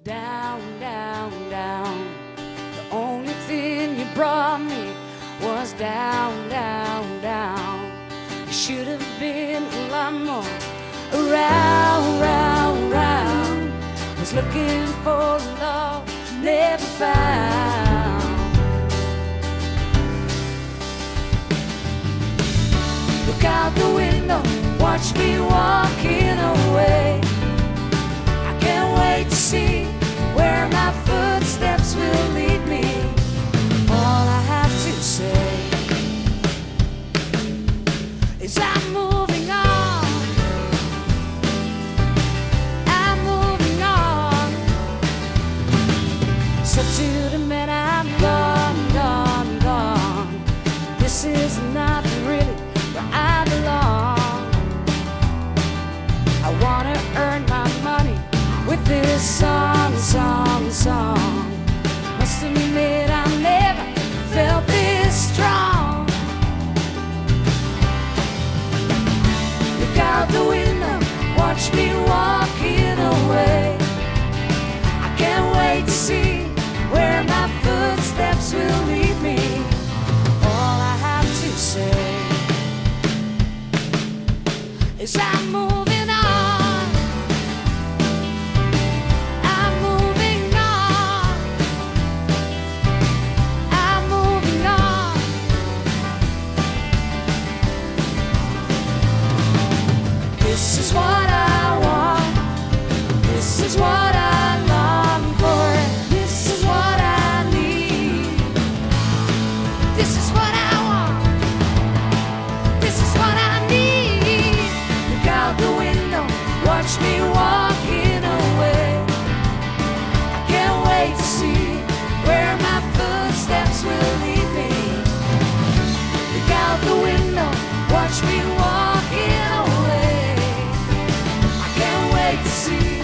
Down, down, down. The only thing you brought me was down, down, down. You should have been a lot more around, round, round. Was looking for love, never found. Look out the window, watch me walking away. I can't wait to see where my footsteps will lead me. All I have to say is I'm moving on. I'm moving on. So to the man, I'm gone, gone, gone. This is not really where I belong. I wanna earn my money with this song, song, song. Must admit I never felt this strong. Look out the window, watch me walking away. I can't wait to see where my footsteps will lead me. All I have to say is I'm moving on. I'm moving on. I'm moving on. This is what I want. This is what I long for. This is what I need. This is what I want. This is what I need. Look out the window, watch me walking away. I can't wait to see where my footsteps will lead me. Look out the window, watch me walking away. I can't wait to see